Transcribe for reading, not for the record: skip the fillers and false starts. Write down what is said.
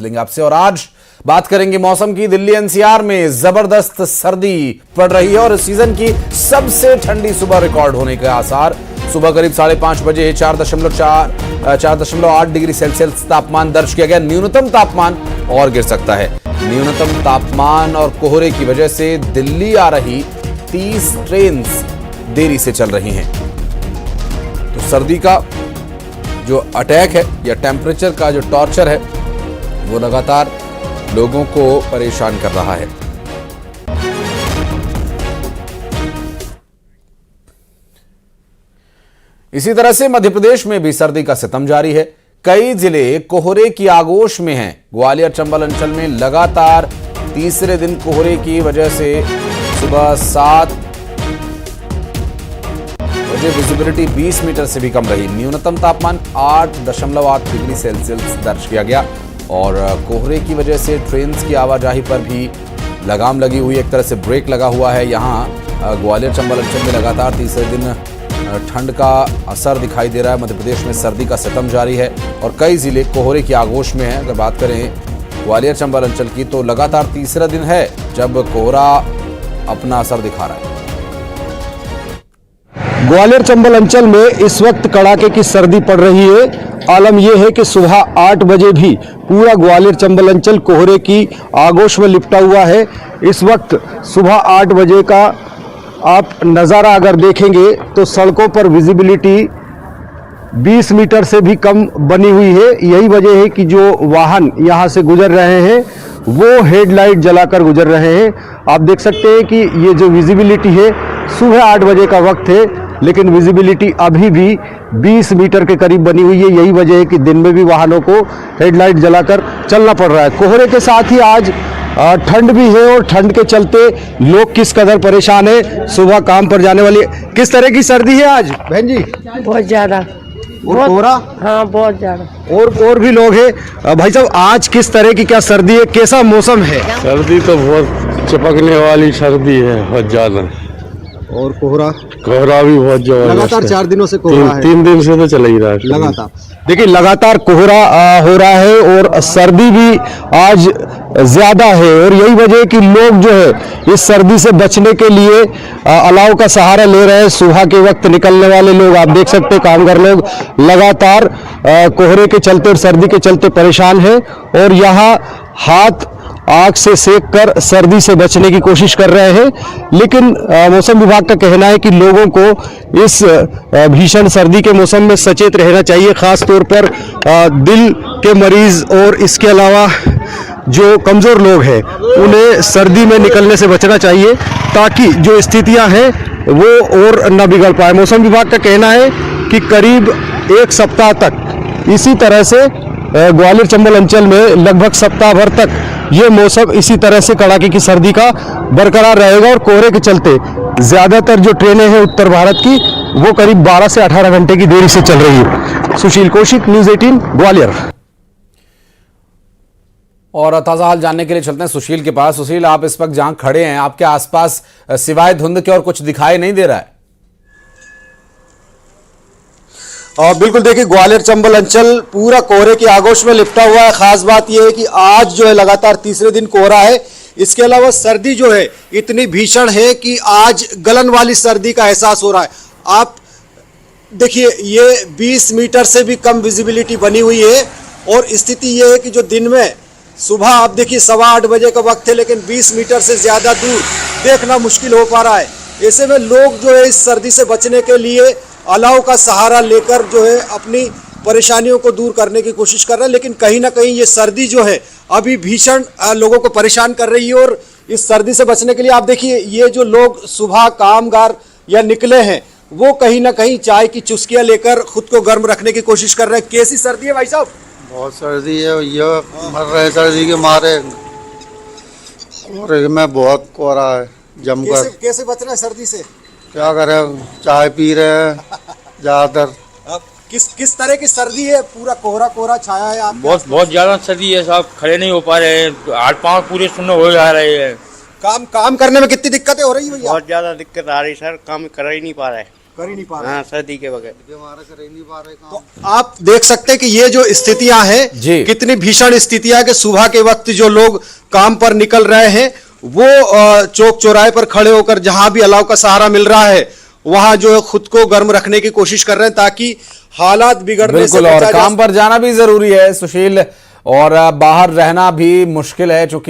लेंगे आपसे। और आज बात करेंगे मौसम की। दिल्ली एनसीआर में जबरदस्त सर्दी पड़ रही है और इस सीजन की सबसे ठंडी सुबह रिकॉर्ड होने के आसार। सुबह करीब 5:30 बजे 4.8 डिग्री सेल्सियस तापमान दर्ज किया गया। न्यूनतम तापमान और गिर सकता है। न्यूनतम तापमान और कोहरे की वजह से दिल्ली आ रही 30 ट्रेन देरी से चल रही हैं। तो सर्दी का जो अटैक है या टेम्परेचर का जो टॉर्चर है वो लगातार लोगों को परेशान कर रहा है। इसी तरह से मध्य प्रदेश में भी सर्दी का सितम जारी है। कई जिले कोहरे की आगोश में हैं। ग्वालियर चंबल अंचल में लगातार तीसरे दिन कोहरे की वजह से सुबह 7 बजे विजिबिलिटी 20 मीटर से भी कम रही। न्यूनतम तापमान 8.8 डिग्री सेल्सियस दर्ज किया गया और कोहरे की वजह से ट्रेन की आवाजाही पर भी लगाम लगी हुई, एक तरह से ब्रेक लगा हुआ है। यहाँ ग्वालियर चंबल अंचल में लगातार तीसरे दिन ठंड का असर दिखाई दे रहा है। मध्य प्रदेश में सर्दी का सितम जारी है और कई जिले कोहरे की आगोश में हैं। अगर बात करें ग्वालियर चंबल अंचल की तो लगातार तीसरा दिन है जब कोहरा अपना असर दिखा रहा है। ग्वालियर चंबल अंचल में इस वक्त कड़ाके की सर्दी पड़ रही है। आलम यह है कि सुबह 8 बजे भी पूरा ग्वालियर चंबल अंचल कोहरे की आगोश में लिपटा हुआ है। इस वक्त सुबह 8 बजे का आप नज़ारा अगर देखेंगे तो सड़कों पर विजिबिलिटी 20 मीटर से भी कम बनी हुई है। यही वजह है कि जो वाहन यहाँ से गुजर रहे हैं वो हेडलाइट जलाकर गुजर रहे हैं। आप देख सकते हैं कि ये जो विजिबिलिटी है सुबह 8 बजे का वक्त है, लेकिन विजिबिलिटी अभी भी 20 मीटर के करीब बनी हुई है। यही वजह है कि दिन में भी वाहनों को हेडलाइट जलाकर चलना पड़ रहा है। कोहरे के साथ ही आज ठंड भी है और ठंड के चलते लोग किस कदर परेशान है। सुबह काम पर जाने वाली किस तरह की सर्दी है आज बहन जी? बहुत ज्यादा। और कोहरा? हाँ बहुत ज्यादा। और भी लोग हैं। भाई साहब आज किस तरह की क्या सर्दी है, कैसा मौसम है? सर्दी तो बहुत चिपकने वाली सर्दी है, बहुत ज्यादा। और कोहरा? कोहरा भी बहुत ज्यादा। लगातार 4 दिनों से कोहरा है। 3 दिन से तो चल ही रहा है लगातार। देखिए लगातार कोहरा हो रहा है और सर्दी भी आज ज्यादा है और यही वजह है कि लोग जो है इस सर्दी से बचने के लिए अलाव का सहारा ले रहे हैं। सुबह के वक्त निकलने वाले लोग आप देख सकते हैं, कामगार लोग लगातार कोहरे के चलते और सर्दी के चलते परेशान हैं और यहाँ हाथ आग से सेक कर सर्दी से बचने की कोशिश कर रहे हैं। लेकिन मौसम विभाग का कहना है कि लोगों को इस भीषण सर्दी के मौसम में सचेत रहना चाहिए। खास तौर पर दिल के मरीज और इसके अलावा जो कमज़ोर लोग हैं उन्हें सर्दी में निकलने से बचना चाहिए ताकि जो स्थितियां हैं वो और न बिगड़ पाए। मौसम विभाग का कहना है कि करीब 1 सप्ताह तक इसी तरह से ग्वालियर चंबल अंचल में लगभग सप्ताह भर तक ये मौसम इसी तरह से कड़ाके की सर्दी का बरकरार रहेगा और कोहरे के चलते ज्यादातर जो ट्रेनें हैं उत्तर भारत की वो करीब 12 से 18 घंटे की देरी से चल रही है। सुशील कौशिक, न्यूज़ 18 ग्वालियर। और ताजा हाल जानने के लिए चलते हैं सुशील के पास। सुशील, आप इस वक्त जहां खड़े हैं आपके आसपास सिवाय धुंध के और कुछ दिखाई नहीं दे रहा है? बिल्कुल, देखिए ग्वालियर चंबल अंचल पूरा कोहरे की आगोश में लिपटा हुआ है। खास बात यह है कि आज जो है लगातार तीसरे दिन कोहरा है। इसके अलावा सर्दी जो है इतनी भीषण है कि आज गलन वाली सर्दी का एहसास हो रहा है। आप देखिए ये 20 मीटर से भी कम विजिबिलिटी बनी हुई है और स्थिति ये है कि जो दिन में सुबह आप देखिए 8:15 बजे का वक्त है, लेकिन 20 मीटर से ज़्यादा दूर देखना मुश्किल हो पा रहा है। ऐसे में लोग जो है इस सर्दी से बचने के लिए अलाव का सहारा लेकर जो है अपनी परेशानियों को दूर करने की कोशिश कर रहे हैं। लेकिन कहीं ना कहीं ये सर्दी जो है अभी भीषण लोगों को परेशान कर रही है और इस सर्दी से बचने के लिए आप देखिए ये जो लोग सुबह कामगार या निकले हैं वो कहीं ना कहीं चाय की चुस्कियां लेकर खुद को गर्म रखने की कोशिश कर रहे हैं। कैसी सर्दी है भाई साहब? बहुत सर्दी है, ये मर रहे सर्दी के मारे और में बहुत कोहरा है जमकर। कैसे बचना है सर्दी से? क्या करें, चाय पी रहे हैं ज्यादातर। किस तरह की सर्दी है? पूरा कोहरा कोहरा छाया है। आप बहुत ज्यादा सर्दी है साहब, खड़े नहीं हो पा रहे हैं, हाथ पांव पूरे सुन्न हो जा रहे हैं। काम करने में कितनी दिक्कतें हो रही है भैया? बहुत ज्यादा दिक्कत आ रही सर, काम कर ही नहीं पा रहे। कर ही नहीं पा रहे। हाँ, सर्दी के बगैर तो आप देख सकते हैं कि ये जो स्थितियां हैं जी। कितनी भीषण स्थितियां कि सुबह के वक्त जो लोग काम पर निकल रहे हैं वो चौक चौराहे पर खड़े होकर जहां भी अलाव का सहारा मिल रहा है वहां जो है खुद को गर्म रखने की कोशिश कर रहे हैं ताकि हालात बिगड़ने से बिल्कुल, और बचा जा काम पर जाना भी जरूरी है सुशील, और बाहर रहना भी मुश्किल है, चूंकि